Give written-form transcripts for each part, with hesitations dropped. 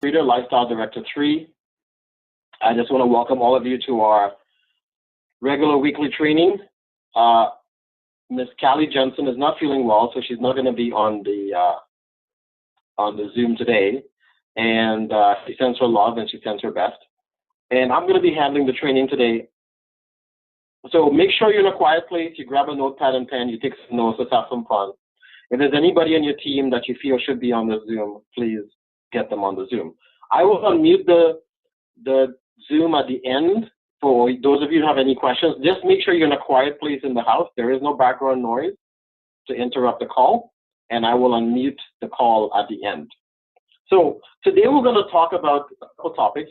Reader, Lifestyle Director 3. I just want to welcome all of you to our regular weekly training. Miss Callie Jensen is not feeling well, so she's not going to be on the Zoom today. And she sends her love and she sends her best. And I'm going to be handling the training today. So make sure you're in a quiet place. You grab a notepad and pen. You take some notes. Let's have some fun. If there's anybody on your team that you feel should be on the Zoom, please get them on the Zoom. I will unmute the Zoom at the end for those of you who have any questions. Just make sure you're in a quiet place in the house. There is no background noise to interrupt the call, and I will unmute the call at the end. So today we're going to talk about a couple topics.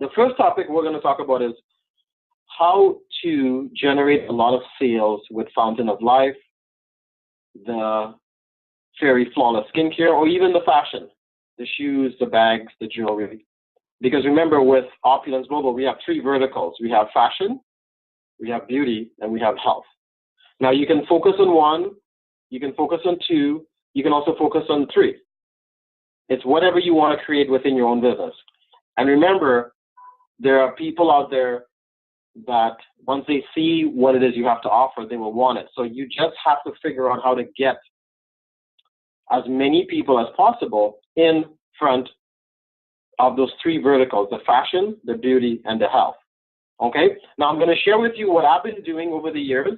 The first topic we're going to talk about is how to generate a lot of sales with Fountain of Life, the Fairy Flawless Skincare, or even the fashion, the shoes, the bags, the jewelry. Because remember, with Opulence Global, we have three verticals. We have fashion, we have beauty, and we have health. Now, you can focus on one, you can focus on two, you can also focus on three. It's whatever you want to create within your own business. And remember, there are people out there that once they see what it is you have to offer, they will want it. So you just have to figure out how to get as many people as possible in front of those three verticals, the fashion, the beauty, and the health. Okay? Now I'm going to share with you what I've been doing over the years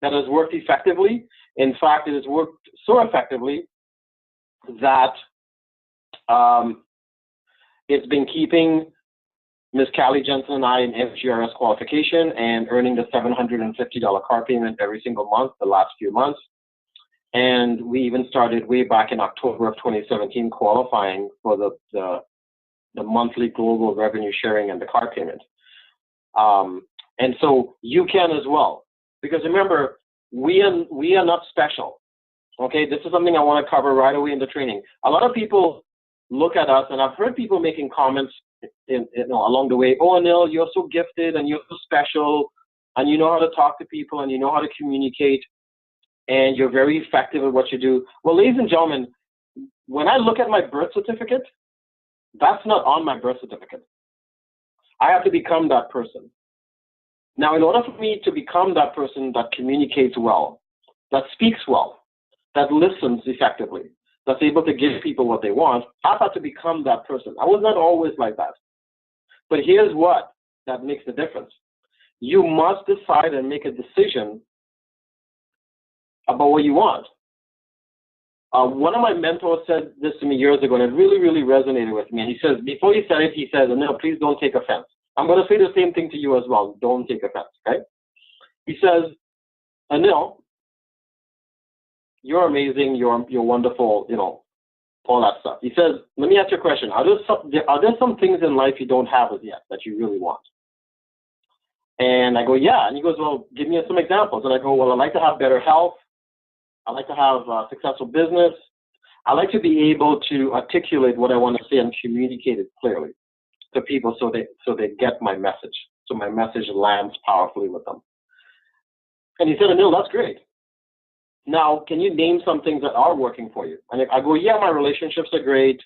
that has worked effectively. In fact, it has worked so effectively that it's been keeping Ms. Callie Jensen and I in FGRS qualification and earning the $750 car payment every single month the last few months. And we even started way back in October of 2017 qualifying for the monthly global revenue sharing and the car payment. And so you can as well. Because remember, we are not special. Okay, this is something I want to cover right away in the training. A lot of people look at us, and I've heard people making comments along the way, oh, Anil, you're so gifted and you're so special and you know how to talk to people and you know how to communicate and you're very effective at what you do. Well, ladies and gentlemen, when I look at my birth certificate, that's not on my birth certificate. I have to become that person. Now, in order for me to become that person that communicates well, that speaks well, that listens effectively, that's able to give people what they want, I've had to become that person. I was not always like that. But here's what that makes the difference. You must decide and make a decision about what you want. One of my mentors said this to me years ago, and it really, really resonated with me. And he says, before he said it, he says, no, please don't take offense. I'm going to say the same thing to you as well. Don't take offense, okay? He says, Anil, you're amazing, you're wonderful, all that stuff. He says, let me ask you a question. Are there some things in life you don't have as yet that you really want? And I go, yeah. And he goes, well, give me some examples. And I go, well, I'd like to have better health. I'd like to have a successful business. I like to be able to articulate what I want to say and communicate it clearly to people so they get my message. So my message lands powerfully with them. And he said, Anil, that's great. Now, can you name some things that are working for you? And I go, yeah, my relationships are great.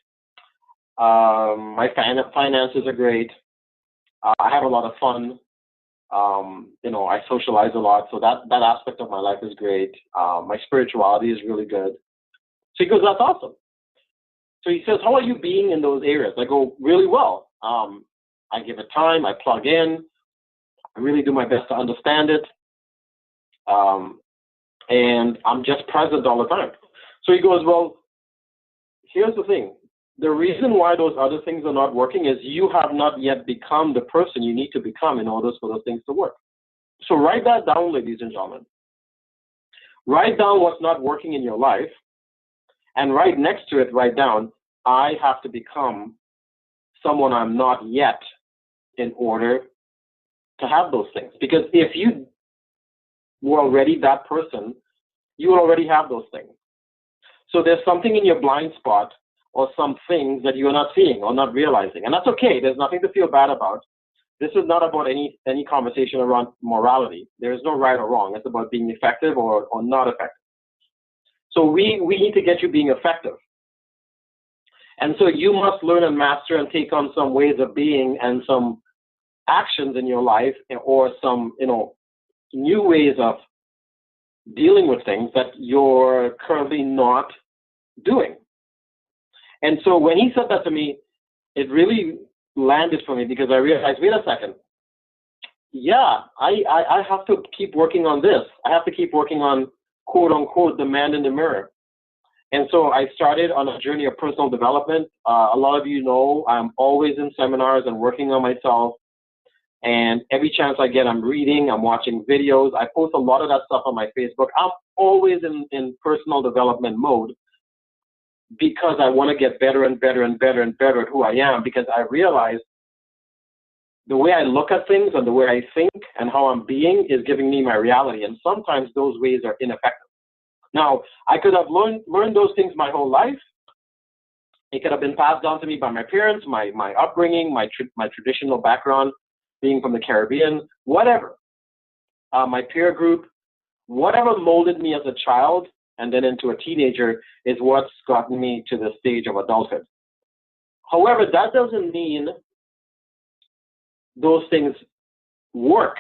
My finances are great. I have a lot of fun. I socialize a lot. So that aspect of my life is great. My spirituality is really good. So he goes, that's awesome. So he says, how are you being in those areas? I go, really well. I give it time. I plug in. I really do my best to understand it. And I'm just present all the time. So he goes, well, here's the thing. The reason why those other things are not working is you have not yet become the person you need to become in order for those things to work. So write that down, ladies and gentlemen. Write down what's not working in your life, and right next to it, write down, I have to become someone I'm not yet in order to have those things. Because if you were already that person, you will already have those things. So there's something in your blind spot or some things that you're not seeing or not realizing. And that's okay. There's nothing to feel bad about. This is not about any conversation around morality. There is no right or wrong. It's about being effective or not effective. So we need to get you being effective. And so you must learn and master and take on some ways of being and some actions in your life, or some, new ways of dealing with things that you're currently not doing. And so when he said that to me, it really landed for me, because I realized, wait a second, yeah, I have to keep working on this. I have to keep working on, quote unquote, the man in the mirror. And so I started on a journey of personal development. A lot of you know I'm always in seminars and working on myself. And every chance I get, I'm reading, I'm watching videos. I post a lot of that stuff on my Facebook. I'm always in personal development mode, because I want to get better and better and better and better at who I am, because I realize the way I look at things and the way I think and how I'm being is giving me my reality. And sometimes those ways are ineffective. Now, I could have learned those things my whole life. It could have been passed down to me by my parents, my upbringing, my traditional background, being from the Caribbean, whatever. My peer group, whatever molded me as a child and then into a teenager is what's gotten me to the stage of adulthood. However, that doesn't mean those things work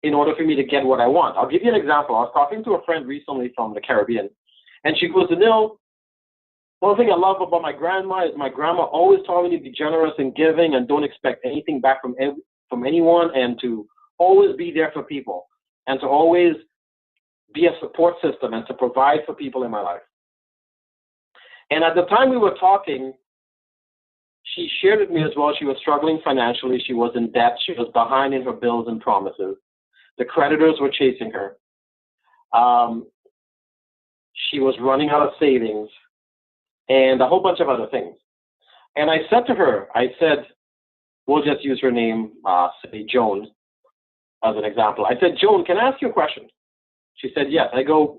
in order for me to get what I want. I'll give you an example. I was talking to a friend recently from the Caribbean, and she goes, Anil, one thing I love about my grandma is my grandma always taught me to be generous and giving and don't expect anything back from anyone, and to always be there for people and to always be a support system and to provide for people in my life. And at the time we were talking, she shared with me as well, she was struggling financially. She was in debt. She was behind in her bills and promises. The creditors were chasing her. She was running out of savings and a whole bunch of other things. And I said to her, I said, we'll just use her name, say Joan, as an example. I said, Joan, can I ask you a question? She said, yes. I go,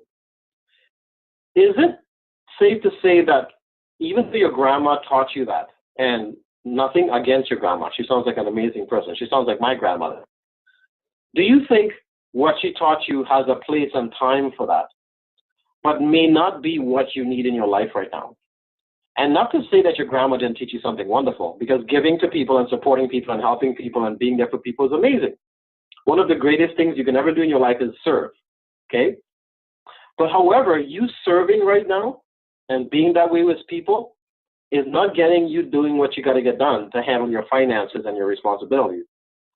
is it safe to say that even though your grandma taught you that, and nothing against your grandma, she sounds like an amazing person, she sounds like my grandmother, do you think what she taught you has a place and time for that, but may not be what you need in your life right now? And not to say that your grandma didn't teach you something wonderful, because giving to people and supporting people and helping people and being there for people is amazing. One of the greatest things you can ever do in your life is serve, okay? But however, you serving right now and being that way with people is not getting you doing what you got to get done to handle your finances and your responsibilities.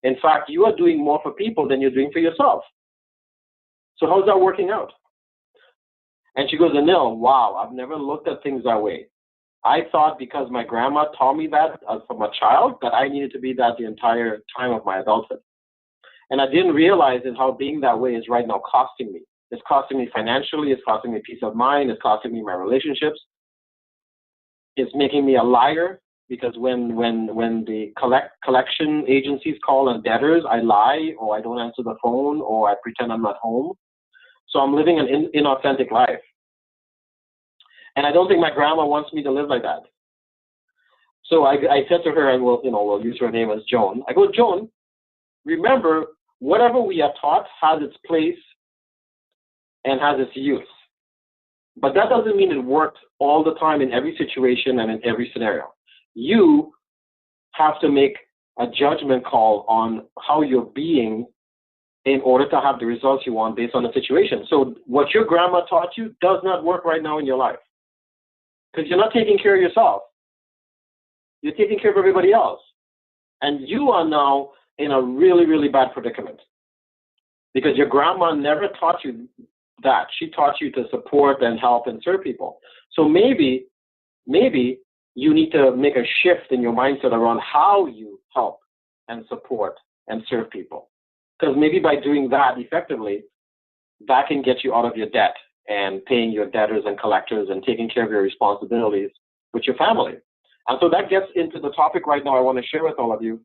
In fact, you are doing more for people than you're doing for yourself. So how's that working out? And she goes, Anil, wow, I've never looked at things that way. I thought because my grandma taught me that from a child, that I needed to be that the entire time of my adulthood. And I didn't realize is how being that way is right now costing me. It's costing me financially, it's costing me peace of mind, it's costing me my relationships. It's making me a liar, because when the collection agencies call on debtors, I lie, or I don't answer the phone, or I pretend I'm not home. So I'm living an inauthentic life. And I don't think my grandma wants me to live like that. So I said to her, and we'll use her name as Joan. I go, Joan, remember, whatever we are taught has its place and has its use. But that doesn't mean it works all the time in every situation and in every scenario. You have to make a judgment call on how you're being in order to have the results you want based on the situation. So what your grandma taught you does not work right now in your life, because you're not taking care of yourself. You're taking care of everybody else. And you are now in a really, really bad predicament, because your grandma never taught you that. She taught you to support and help and serve people. So maybe you need to make a shift in your mindset around how you help and support and serve people. Because maybe by doing that effectively, that can get you out of your debt and paying your debtors and collectors and taking care of your responsibilities with your family. And so that gets into the topic right now I want to share with all of you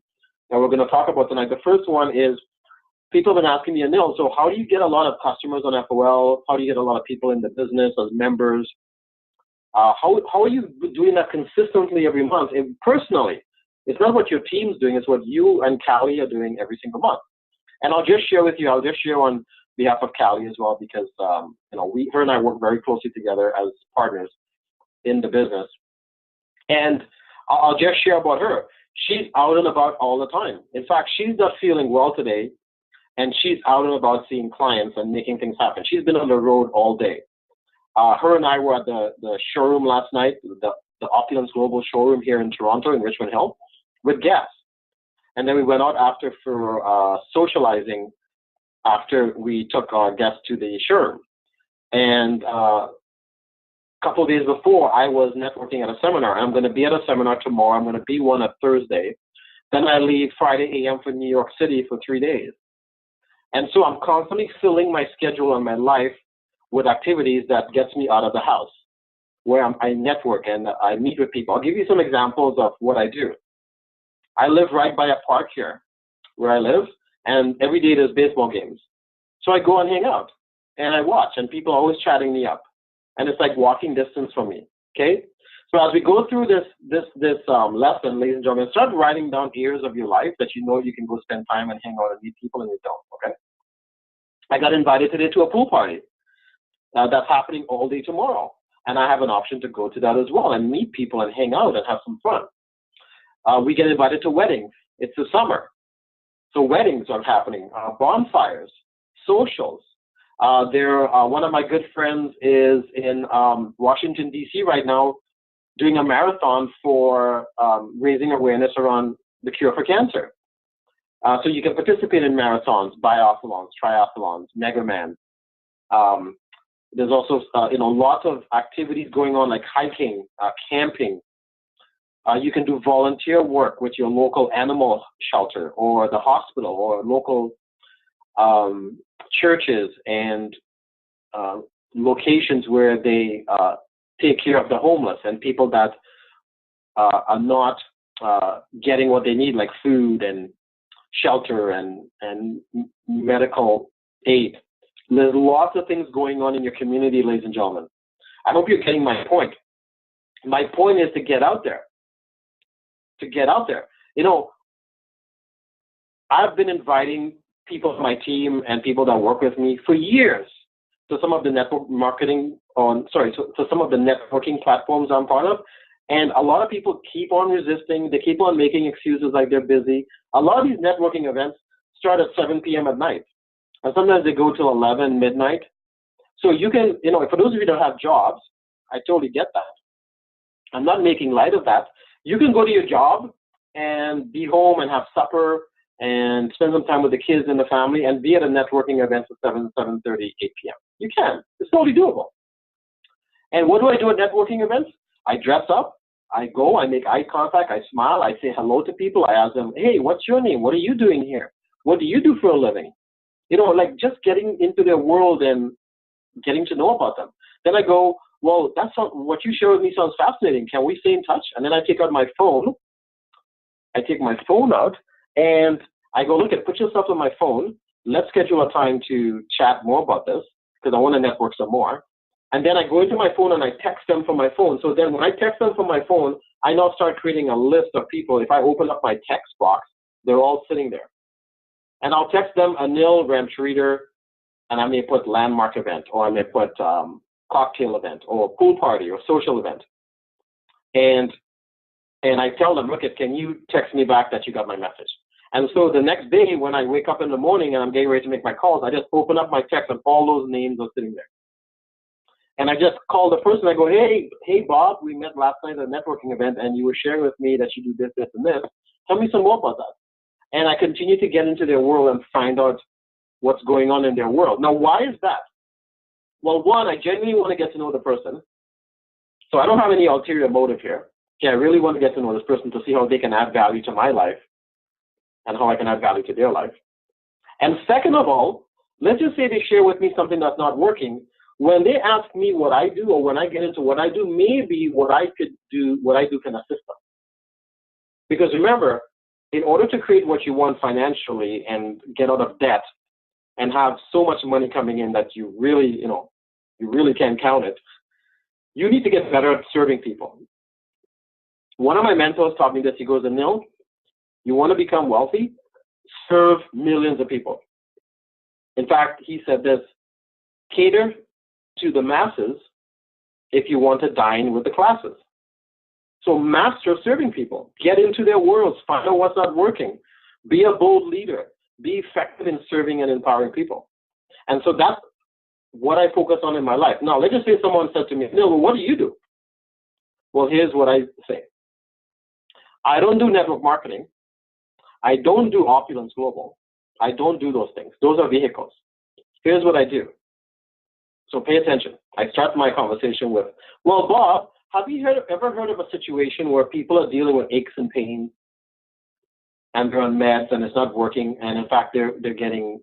that we're going to talk about tonight. The first one is, people have been asking me, Anil, so how do you get a lot of customers on FOL? How do you get a lot of people in the business as members? How are you doing that consistently every month? And personally, it's not what your team's doing, it's what you and Callie are doing every single month. And I'll just share with you, I'll just share on behalf of Callie as well, because her and I work very closely together as partners in the business. And I'll just share about her. She's out and about all the time. In fact, she's not feeling well today, and she's out and about seeing clients and making things happen. She's been on the road all day. Her and I were at the showroom last night, the Opulence Global showroom here in Toronto, in Richmond Hill, with guests. And then we went out after for socializing after we took our guests to the showroom. And a couple of days before, I was networking at a seminar. I'm going to be at a seminar tomorrow. I'm going to be one at Thursday. Then I leave Friday a.m. for New York City for 3 days. And so I'm constantly filling my schedule and my life with activities that gets me out of the house, where I network and I meet with people. I'll give you some examples of what I do. I live right by a park here where I live, and every day there's baseball games. So I go and hang out, and I watch, and people are always chatting me up. And it's like walking distance from me, okay? So as we go through this lesson, ladies and gentlemen, start writing down areas of your life that you know you can go spend time and hang out and meet people, and you don't, okay? I got invited today to a pool party that's happening all day tomorrow. And I have an option to go to that as well and meet people and hang out and have some fun. We get invited to weddings. It's the summer. So weddings are happening, bonfires, socials. One of my good friends is in Washington, D.C. right now doing a marathon for raising awareness around the cure for cancer. So you can participate in marathons, biathlons, triathlons, Megaman. There's also, lots of activities going on like hiking, camping. You can do volunteer work with your local animal shelter or the hospital or local churches and locations where they take care of the homeless and people that are not getting what they need, like food and shelter and medical aid. There's lots of things going on in your community, ladies and gentlemen. I hope you're getting my point. My point is to get out there. To get out there. I've been inviting people on my team and people that work with me for years to some of the to some of the networking platforms I'm part of. And a lot of people keep on resisting. They keep on making excuses like they're busy. A lot of these networking events start at 7 p.m. at night. And sometimes they go till 11, midnight. So you can, for those of you who don't have jobs, I totally get that. I'm not making light of that. You can go to your job and be home and have supper and spend some time with the kids and the family and be at a networking event at 7:30, 8 p.m. You can. It's totally doable. And what do I do at networking events? I dress up. I go. I make eye contact. I smile. I say hello to people. I ask them, hey, what's your name? What are you doing here? What do you do for a living? Like just getting into their world and getting to know about them. Then I go, well, what you share with me sounds fascinating. Can we stay in touch? And then I take out my phone. I take my phone out and I go, put yourself on my phone. Let's schedule a time to chat more about this because I want to network some more. And then I go into my phone and I text them from my phone. So then when I text them from my phone, I now start creating a list of people. If I open up my text box, they're all sitting there. And I'll text them Anil Ramshreeder, and I may put landmark event, or I may put cocktail event, or pool party, or social event. And I tell them, can you text me back that you got my message? And so the next day when I wake up in the morning and I'm getting ready to make my calls, I just open up my text and all those names are sitting there. And I just call the person. I go, hey, Bob, we met last night at a networking event, and you were sharing with me that you do this, this, and this. Tell me some more about that. And I continue to get into their world and find out what's going on in their world. Now, why is that? Well, one, I genuinely want to get to know the person. So I don't have any ulterior motive here. Okay, I really want to get to know this person to see how they can add value to my life and how I can add value to their life. And second of all, let's just say they share with me something that's not working. When they ask me what I do, or when I get into what I do, maybe what I do can assist them. Because remember, in order to create what you want financially and get out of debt and have so much money coming in that you really can't count it, you need to get better at serving people. One of my mentors taught me this. He goes, Anil, you want to become wealthy? Serve millions of people. In fact, he said this, cater to the masses if you want to dine with the classes. So master serving people. Get into their worlds. Find out what's not working. Be a bold leader. Be effective in serving and empowering people. And so that's what I focus on in my life. Now, let's just say someone said to me, "No, well, what do you do?" Well, here's what I say. I don't do network marketing. I don't do Opulence Global. I don't do those things. Those are vehicles. Here's what I do. So pay attention. I start my conversation with, "Well, Bob, have you ever heard of a situation where people are dealing with aches and pains and they're on meds and it's not working, and in fact they're getting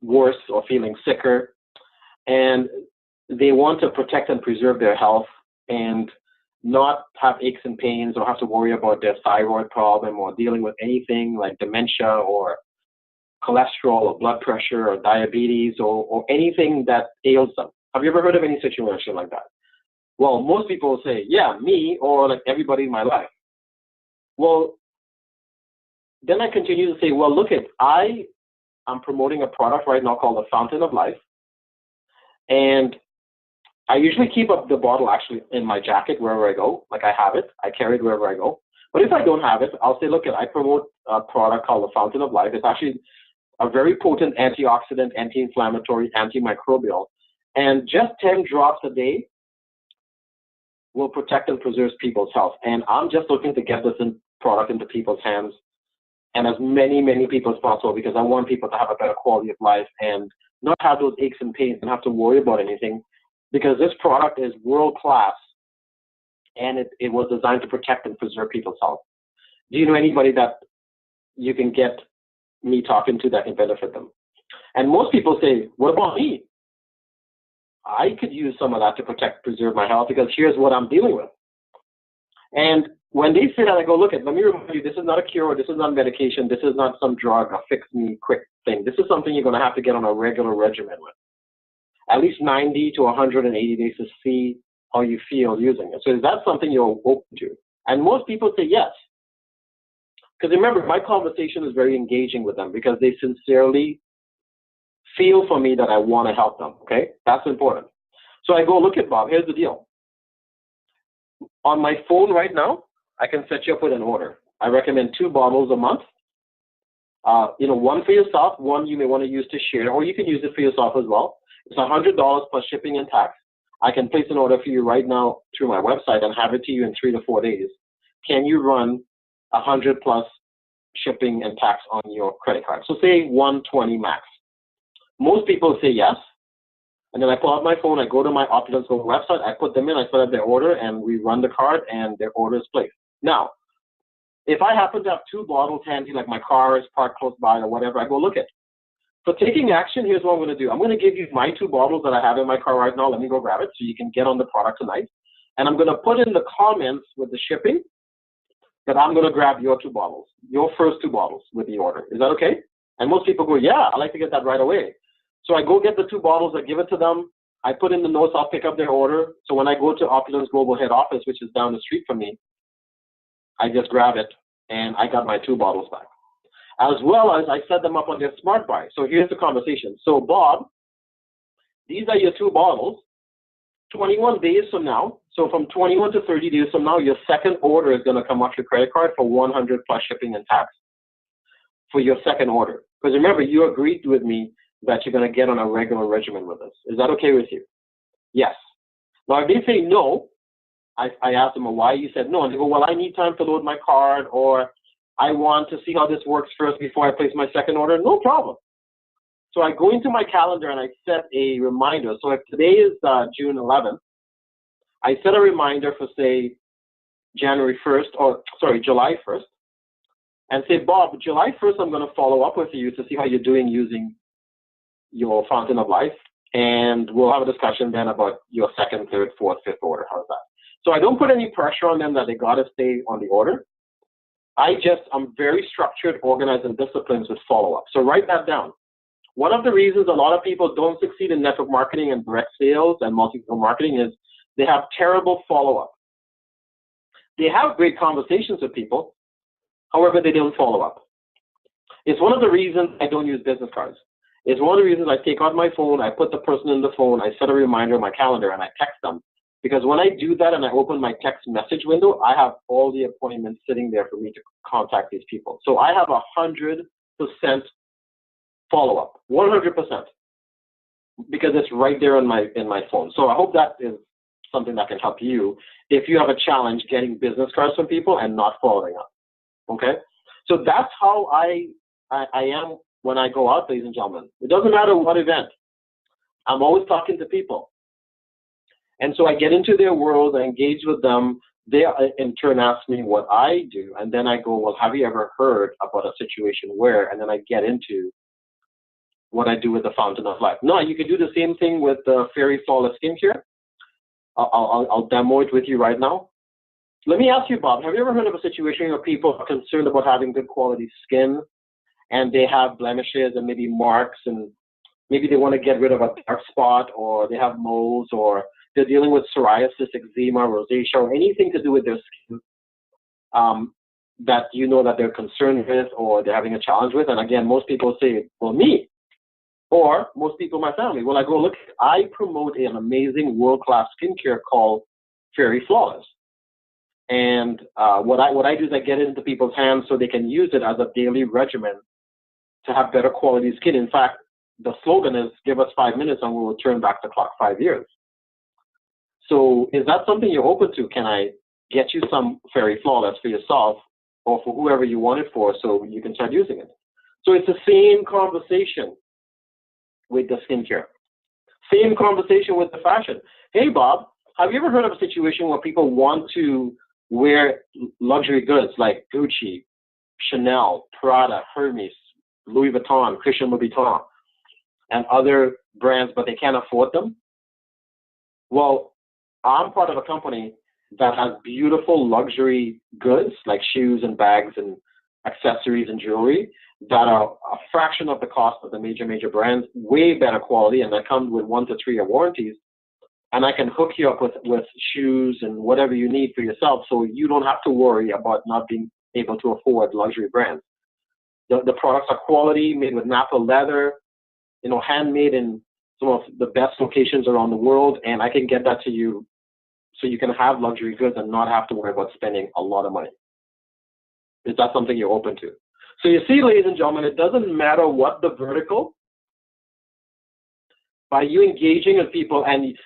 worse or feeling sicker, and they want to protect and preserve their health and not have aches and pains or have to worry about their thyroid problem or dealing with anything like dementia or cholesterol or blood pressure or diabetes or anything that ails them? Have you ever heard of any situation like that?" Well, most people will say, "Yeah, me," or like everybody in my life. Well, then I continue to say, "Well, look I'm promoting a product right now called the Fountain of Life. And I usually keep up the bottle actually in my jacket wherever I go. Like I have it. I carry it wherever I go. But if I don't have it, I'll say, look, I promote a product called the Fountain of Life. It's actually a very potent antioxidant, anti-inflammatory, antimicrobial. And just 10 drops a day will protect and preserve people's health. And I'm just looking to get this product into people's hands and as many people as possible, because I want people to have a better quality of life and not have those aches and pains and have to worry about anything, because this product is world class and it was designed to protect and preserve people's health. Do you know anybody that you can get me talking to that can benefit them? And most people say, "What about me? I could use some of that to protect, preserve my health, because here's what I'm dealing with." And when they say that, I go, "Look, let me remind you, this is not a cure, this is not medication, this is not some drug, a fix-me quick thing. This is something you're going to have to get on a regular regimen with. At least 90 to 180 days to see how you feel using it. So is that something you're open to?" And most people say yes. Because remember, my conversation is very engaging with them because they sincerely feel for me that I want to help them, okay? That's important. So I go, "Look at Bob, here's the deal. On my phone right now, I can set you up with an order. I recommend 2 bottles a month. One for yourself, one you may want to use to share, or you can use it for yourself as well. It's $100 plus shipping and tax. I can place an order for you right now through my website and have it to you in 3 to 4 days. Can you run 100 plus shipping and tax on your credit card?" So say 120 max. Most people say yes. And then I pull out my phone, I go to my Opulence Global website, I put them in, I fill out their order, and we run the card, and their order is placed. Now, if I happen to have 2 bottles handy, like my car is parked close by or whatever, I go, "Look at. For taking action, here's what I'm going to do. I'm going to give you my 2 bottles that I have in my car right now. Let me go grab it so you can get on the product tonight. And I'm going to put in the comments with the shipping that I'm going to grab your 2 bottles, your first 2 bottles with the order. Is that okay?" And most people go, "Yeah, I'd like to get that right away." So I go get the 2 bottles, I give it to them. I put in the notes, I'll pick up their order. So when I go to Opulence Global head office, which is down the street from me, I just grab it and I got my 2 bottles back. As well as I set them up on their smart buy. So here's the conversation. "So Bob, these are your 2 bottles. 21 days from now, so from 21 to 30 days from now, your second order is going to come off your credit card for 100 plus shipping and tax for your second order. Because remember, you agreed with me that you're going to get on a regular regimen with us. Is that okay with you?" Yes. Now, if they say no, I ask them, "Well, why you said no?" And they go, "Well, I need time to load my card, or I want to see how this works first before I place my second order." No problem. So I go into my calendar and I set a reminder. So if today is June 11th, I set a reminder for, say, July 1st, and say, "Bob, July 1st, I'm going to follow up with you to see how you're doing using your Fountain of Life, and we'll have a discussion then about your second, third, fourth, fifth order." How's that? So I don't put any pressure on them that they got to stay on the order. I'm very structured, organized, and disciplined with follow-up. So write that down. One of the reasons a lot of people don't succeed in network marketing and direct sales and multi-level marketing is they have terrible follow-up. They have great conversations with people, however, they don't follow up. It's one of the reasons I don't use business cards. It's one of the reasons I take out my phone, I put the person in the phone, I set a reminder on my calendar, and I text them Because when I do that and I open my text message window, I have all the appointments sitting there for me to contact these people. So I have 100% follow-up, 100%, because it's right there in my phone. So I hope that is something that can help you if you have a challenge getting business cards from people and not following up. Okay? So that's how I am when I go out, ladies and gentlemen. It doesn't matter what event. I'm always talking to people. And so I get into their world, I engage with them. They in turn ask me what I do. And then I go, well, have you ever heard about a situation where? And then I get into what I do with the Fountain of Life. No, you can do the same thing with the Fairy Flawless Skincare. I'll demo it with you right now. Let me ask you, Bob, have you ever heard of a situation where people are concerned about having good quality skin and they have blemishes and maybe marks, and maybe they want to get rid of a dark spot, or they have moles, or they're dealing with psoriasis, eczema, rosacea, or anything to do with their skin that you know that they're concerned with or they're having a challenge with? And again, most people say, well, me. Or most people in my family. Well, I go, look, I promote an amazing world-class skincare called Fairy Flawless. And what I do is I get it into people's hands so they can use it as a daily regimen to have better quality skin. In fact, the slogan is, give us 5 minutes and we will turn back the clock 5 years. So is that something you're open to? Can I get you some Fairy Flawless for yourself or for whoever you want it for so you can start using it? So it's the same conversation with the skincare. Same conversation with the fashion. Hey, Bob, have you ever heard of a situation where people want to wear luxury goods like Gucci, Chanel, Prada, Hermes, Louis Vuitton, Christian Louboutin, and other brands, but they can't afford them? Well, I'm part of a company that has beautiful luxury goods like shoes and bags and accessories and jewelry that are a fraction of the cost of the major brands, way better quality, and that comes with 1 to 3 year warranties. And I can hook you up with shoes and whatever you need for yourself, so you don't have to worry about not being able to afford luxury brands. The products are quality, made with natural leather, handmade in some of the best locations around the world, and I can get that to you so you can have luxury goods and not have to worry about spending a lot of money. Is that something you're open to? So you see, ladies and gentlemen, it doesn't matter what the vertical. By you engaging with people, and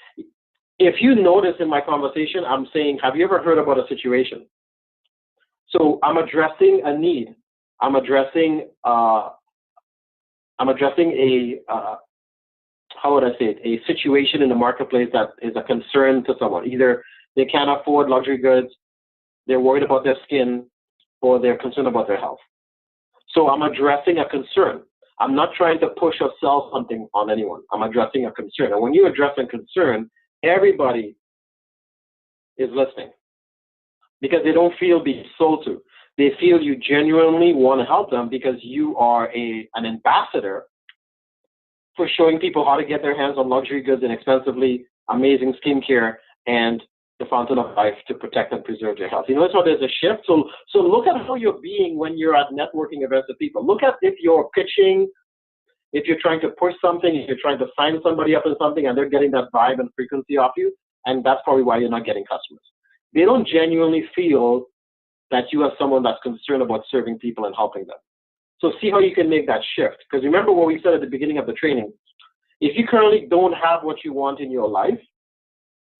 if you notice in my conversation, I'm saying, have you ever heard about a situation? So I'm addressing a need. I'm addressing a how would I say it? A situation in the marketplace that is a concern to someone. Either they can't afford luxury goods, they're worried about their skin, or they're concerned about their health. So I'm addressing a concern. I'm not trying to push or sell something on anyone. I'm addressing a concern. And when you address a concern, everybody is listening because they don't feel being sold to. They feel you genuinely want to help them because you are an ambassador for showing people how to get their hands on luxury goods inexpensively, amazing skincare, and the Fountain of Life to protect and preserve their health. You notice how there's a shift? So look at how you're being when you're at networking events with people. Look at if you're pitching, if you're trying to push something, if you're trying to sign somebody up in something and they're getting that vibe and frequency off you, and that's probably why you're not getting customers. They don't genuinely feel that you are someone that's concerned about serving people and helping them. So see how you can make that shift. Because remember what we said at the beginning of the training. If you currently don't have what you want in your life,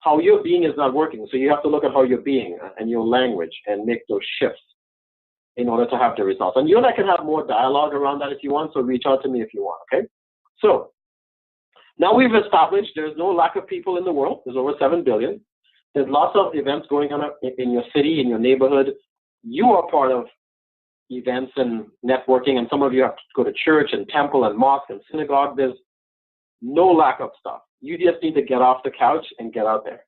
how you're being is not working. So you have to look at how you're being and your language and make those shifts in order to have the results. And you and I can have more dialogue around that if you want, so reach out to me if you want, okay? So now we've established there's no lack of people in the world. There's over 7 billion. There's lots of events going on in your city, in your neighborhood. You are part of events and networking, and some of you have to go to church and temple and mosque and synagogue. There's no lack of stuff. You just need to get off the couch and get out there.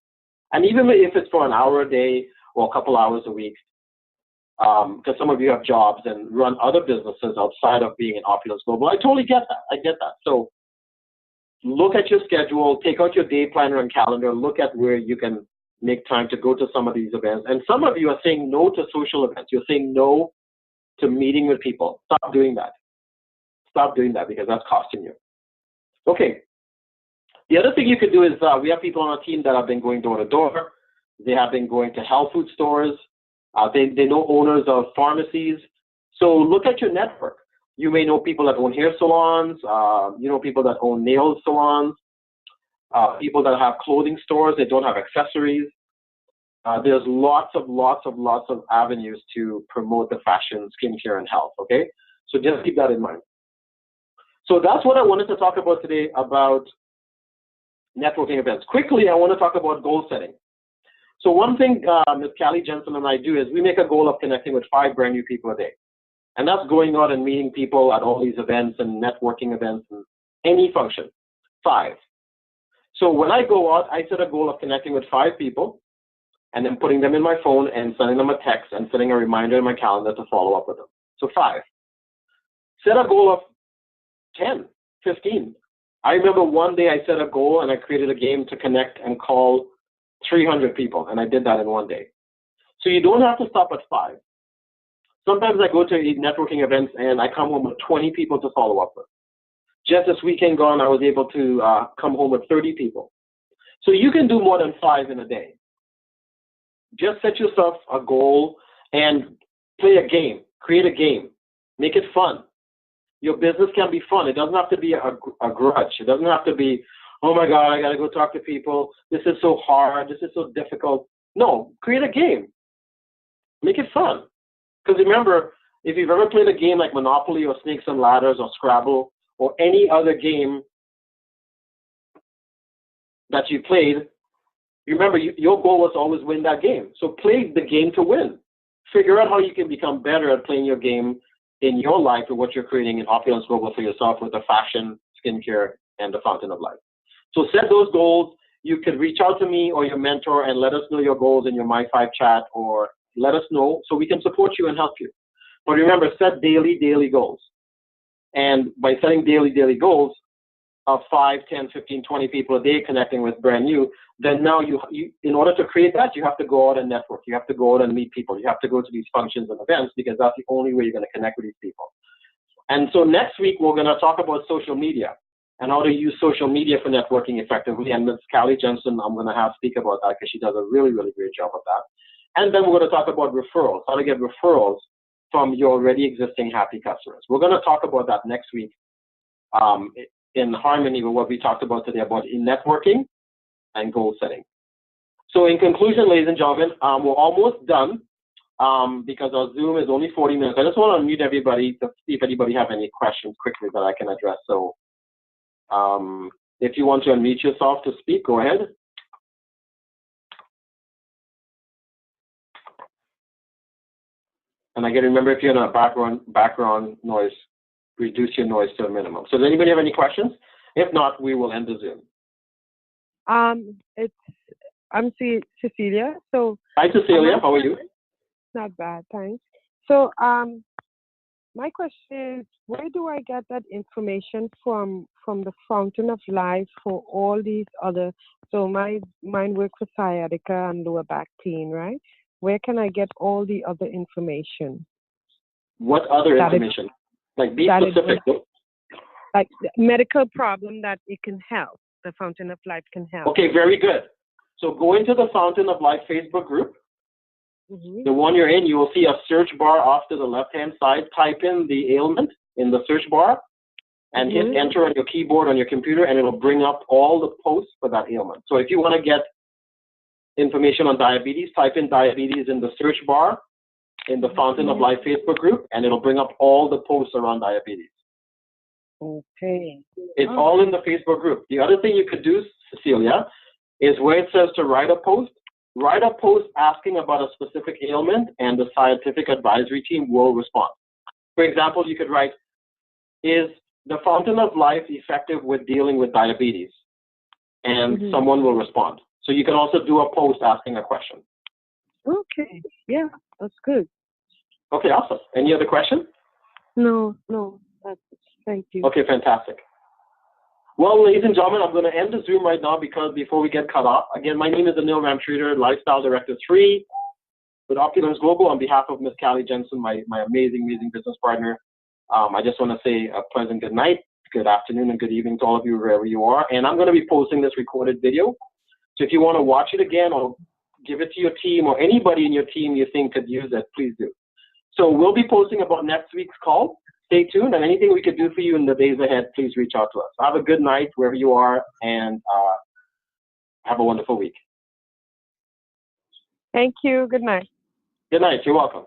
And even if it's for an hour a day or a couple hours a week, because some of you have jobs and run other businesses outside of being in Opulence Global. I totally get that. I get that. So look at your schedule, take out your day planner and calendar, look at where you can make time to go to some of these events. And some of you are saying no to social events. You're saying no to meeting with people. Stop doing that. Stop doing that because that's costing you. Okay. The other thing you could do is we have people on our team that have been going door to door. They have been going to health food stores. They know owners of pharmacies. So look at your network. You may know people that own hair salons. You know people that own nail salons. People that have clothing stores. They don't have accessories. There's lots of avenues to promote the fashion, skincare, and health. Okay, so just keep that in mind. So that's what I wanted to talk about today about networking events. Quickly, I want to talk about goal setting. So one thing Ms. Callie Jensen and I do is we make a goal of connecting with 5 brand new people a day. And that's going out and meeting people at all these events and networking events and any function. 5. So when I go out, I set a goal of connecting with 5 people and then putting them in my phone and sending them a text and setting a reminder in my calendar to follow up with them. So 5. Set a goal of 10, 15. I remember one day I set a goal and I created a game to connect and call 300 people, and I did that in one day. So you don't have to stop at 5. Sometimes I go to networking events and I come home with 20 people to follow up with. Just this weekend gone, I was able to come home with 30 people. So you can do more than 5 in a day. Just set yourself a goal and play a game, create a game, make it fun. Your business can be fun. It doesn't have to be a grudge. It doesn't have to be, oh my God, I got to go talk to people. This is so hard. This is so difficult. No, create a game. Make it fun. Because remember, if you've ever played a game like Monopoly or Snakes and Ladders or Scrabble or any other game that you played, remember, your goal was to always win that game. So play the game to win. Figure out how you can become better at playing your game in your life and what you're creating in Opulence Global for yourself with the fashion, skincare, and the fountain of life. So set those goals. You could reach out to me or your mentor and let us know your goals in your My5 chat, or let us know so we can support you and help you. But remember, set daily goals. And by setting daily goals of 5, 10, 15, 20 people a day connecting with brand new, then now you in order to create that, you have to go out and network. You have to go out and meet people. You have to go to these functions and events because that's the only way you're going to connect with these people. And so next week, we're going to talk about social media and how to use social media for networking effectively. And Ms. Callie Jensen, I'm going to have speak about that because she does a really great job of that. And then we're going to talk about referrals, how to get referrals from your already existing happy customers. We're going to talk about that next week in harmony with what we talked about today about networking and goal setting. So in conclusion, ladies and gentlemen, we're almost done because our Zoom is only 40 minutes. I just want to unmute everybody to see if anybody have any questions quickly that I can address. So if you want to unmute yourself to speak, go ahead. And again, remember, if you're in a background noise, reduce your noise to a minimum. So does anybody have any questions? If not, we will end the Zoom. I'm Cecilia. So hi, Cecilia. How are you? Not bad, thanks. So my question is, where do I get that information from the Fountain of Life for all these other? So mine work for sciatica and lower back pain, right? Where can I get all the other information? What other information? Like, be specific. Like medical problem that it can help. The Fountain of Life can help. Okay, very good. So go into the Fountain of Life Facebook group. The one you're in, you will see a search bar off to the left-hand side. Type in the ailment in the search bar and hit enter on your keyboard on your computer, and it'll bring up all the posts for that ailment. So if you want to get information on diabetes, type in diabetes in the search bar in the Fountain of Life Facebook group, and it'll bring up all the posts around diabetes. Okay. It's all in the Facebook group. The other thing you could do, Cecilia, is where it says to write a post asking about a specific ailment, and the scientific advisory team will respond. For example, you could write, is the Fountain of Life effective with dealing with diabetes? And someone will respond. So you can also do a post asking a question. Okay. Yeah, that's good. Okay, awesome. Any other question? No, thank you. Okay, fantastic. Well, ladies and gentlemen, I'm going to end the Zoom right now because before we get cut off, again, my name is Anil Ramtrader, Lifestyle Director 3 with Opulence Global. On behalf of Ms. Callie Jensen, my amazing business partner, I just want to say a pleasant good night. good afternoon, and good evening to all of you wherever you are. And I'm going to be posting this recorded video. So if you want to watch it again or give it to your team or anybody in your team you think could use it, please do. So we'll be posting about next week's call. Stay tuned, and anything we could do for you in the days ahead, please reach out to us. Have a good night wherever you are, and have a wonderful week. Thank you. Good night. Good night. You're welcome.